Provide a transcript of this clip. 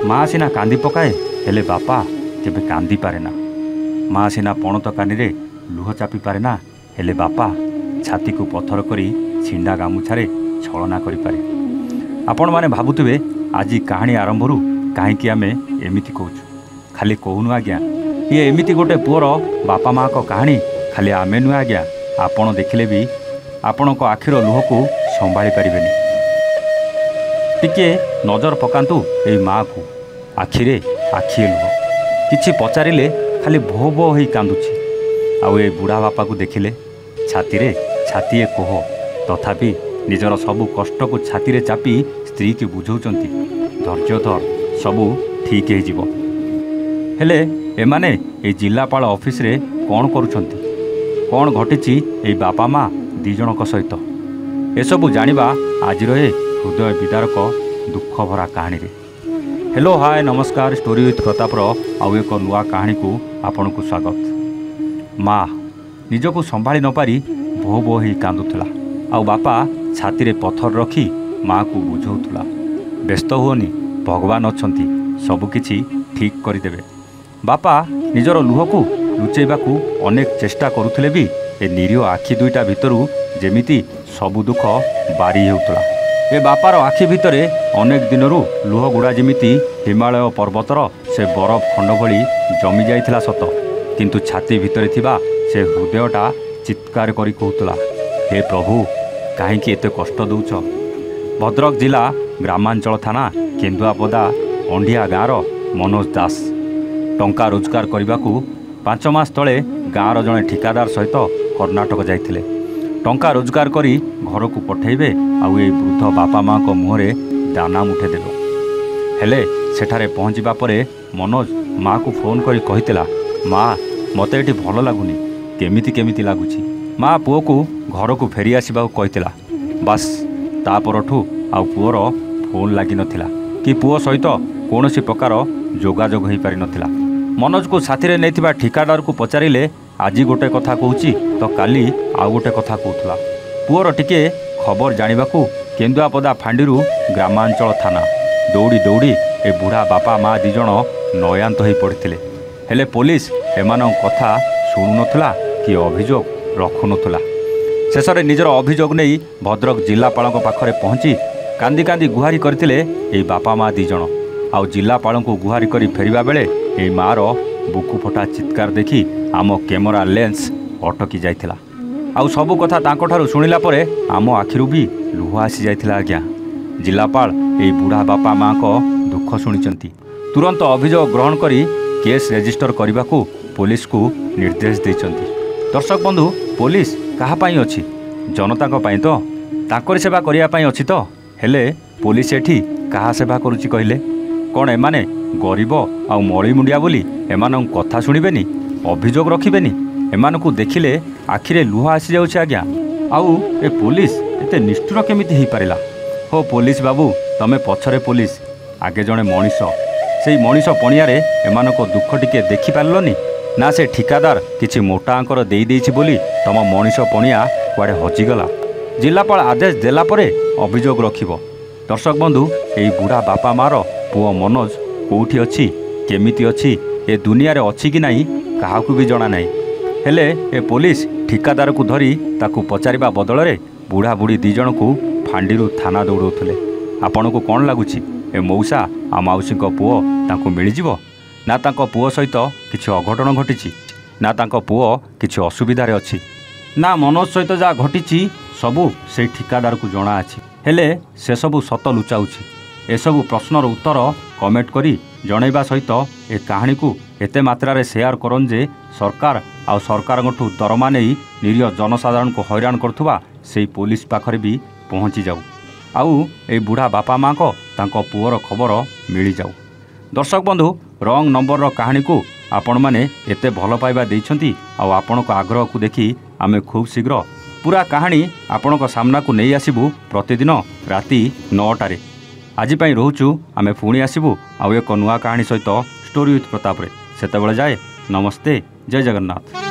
माँ सीना कांदी पकाए हेले बापा केबे कांदी पारे ना। माँ सीना पणत कानी लुह चापी पारे ना हेले बापा छाती को पथर करी छिंडा गामुछारे छलना करि पारे। आपण माने भाबुथिबे आज कहानी आरंभ कहीं आम एमती कहूँ खाली कहूनु आज्ञा ये एमती गोटे पुअर बापा माँ को कहानी खाली आमे नुह आज्ञा आपण देखिले भी आपण को आखिर लुह को संभाली पारिबेनी। टिके नजर पकांतु ए माँ को आखिरे आखिए लुह किछि पचारिले खाली भो भो होई कांदुछि। आउ ए बुढ़ा बापा को देखिले छाती छातीए कोह तथापि निजर सबु कष्ट को छाती चापी स्त्री की बुझौचंती धैर्य धर सबू ठीक है जीवो। हेले एमाने ए जिलापाल ऑफिस रे कौन करुछंती कौन घटिछि ए बापा माँ दी जनक सहित एसबू जानिबा आजिर ए हृदय विदारक दुख भरा कहानी रे। हेलो हाय नमस्कार स्टोरी विथ प्रतापर आउ एक नुआ कहानी को आपन को स्वागत। माँ निजको संभाली न पारी भो भो ही कांदुथला आउ बापा छाती रे पत्थर रखी माँ को बुझौथला व्यस्त हुओनी भगवान अछंती सबकिछि ठीक करदेवे। बापा निजर लुह को लुचेबाकू अनेक चेष्टा करुथिले भी ए निरीह आखि दुईटा भितरू जेमिति सबु दुख बारी हेउतला। ए बापार आखि भितरे अनेक दिनरू लुह गुड़ा जेमिति हिमालय पर्वतर से बरफ खंड भली जमी जाइथिला सत किंतु छाती भितरे थिबा से हृदयटा चित्कार करी कहूतला हे प्रभु काहेकि एते कष्ट दउछ। भद्रक जिला ग्रामांचल थाना केन्दुआपदा अंडिया गाँवर मनोज दास टंका रोजगार करने को 5 मास तले गाँवर जड़े ठिकादार सहित कर्णाटक जाइथिले। टंका रोजगार करी घर को पठेबे आउ ए वृद्ध बापा माँ को मुहरे दाना मुठे देबो। हेले सेठारे पहुँचवा परे मनोज माँ को फोन करी कहितला माँ मते एटी भल लागुनी केमिति केमिति लागुची। माँ पुओ को घर को फेरी आसवा कहितला बास तापरठू आउ पुओर फोन लगी नथिला कि पुओ सहित कौनसी प्रकार जोगाजोग हो पारि नथिला। मनोज को साथी रे नैथिबा ठिकादार को पचारिले आज गोटे कथा कहूची तो काली आउ गोटे कथा कहूथला। पुओर टिके खबर जानिबाकू केन्दुआपदा फांडीरू ग्रामांचल थाना दौड़ी दौड़ी ए बुढ़ा बापा माँ दी जण नयांत हो पड़ते। हेले पुलिस एमान कथा शुणु नथला कि अभियोग रखु नथला। शेष में निजर अभियोग नहीं भद्रक जिलापाल पाखरे पहुँची कांदी कांदी गुहारी करथिले ए बापा माँ दी जण आउ जिलापाल को गुहारी करी फेरिबा बेले ए मार बुकु फटा चित्कार देखी आम कैमरा लेंस अटकी जाइथिला। आउ सबु कथा तांको ठारू सुनिला परे आम आखिरु भी लुह आसी जाइथिला। आज्ञा जिलापाल ए बुढ़ा बापा माँ को दुख शुणिचंती तुरंत अभियोग ग्रहण करी केस रेजिस्टर करने को पुलिस को निर्देश देइचंती। दर्शक बंधु पुलिस कहा पाई अछि जनता को पाई तो तांकरी सेवा करिया पाई अछि तो हेले पुलिस एठी कहा सेवा करुछि कहले कौन एमाने गरीब आउ मड़ी मुंडिया बोली एमान कथा शुणिबेनी अभियोग रखिबेनी एमानकू देखिले आखिरे लुह आसी जाउछि। आज्ञा आउ ए पुलिस एते निष्ठुर केमिति हेई पारिला। हो पुलिस बाबू तमे पछरे पुलिस आगे जणे मनीष सेई मनीष पणियारे एमानको दुख टिके देखि पारलनी ना से ठिकादार किछि मोटा आंकर देई देइछि बोली तम मनीष पणिया कुआडे हजिगला। जिलापाल आदेश देला परे अभियोग रखिबो। दर्शक बंधु एई बुढ़ा बापा मार पुओ मनोज कोठी अछि केमिति अछि ए दुनिया रे अछि कि नाही काहाकू भी जणा नाही। हेले ए पुलिस ठिकादार को धरी ताकू पचारिबा बदल रे बुढ़ा बुढ़ी दी जण को फांडीरू थाना दौड़ौथिले। आपन को कोन लागुछि ए मौसा आ माउसी को पुओ ताकू मिलिजिवो ना तांको पुओ सहित किछि अघटन घटिछि ना तांको पुओ किछि असुविधारे अछि ना मनोज सहित जा घटिछि सबू से ठिकादार को जणा अछि। हेले से सबू सत लुचाउछि। एसबू प्रश्नर उत्तर कमेंट करी जणैबा सहित ए कहानी को एते मात्रा रे शेयर करन जे सरकार आ सरकारठू दरमा नहीं निरीह जनसाधारण को हैरान करथुबा से पुलिस पाखरे भी पहुँची जाऊ आउ ए बुढ़ा बापा माँ को तांको पुओर खबर मिली जाऊ। दर्शक बंधु रंग नंबर रो कहानी को आपण माने एते भल पाइबा देइछंती आउ आपण को आग्रह को देखी आमे खूब शीघ्र पूरा कहानी आपण को सामना को नहीं आसीबू प्रतिदिन राति 9टारे। आज पई रहूचु आमे पुणी आसीबू आउ एक नुआ कहानी सहित स्टोरी विथ प्रताप रे। सेतेबेले जाए नमस्ते जय जगन्नाथ।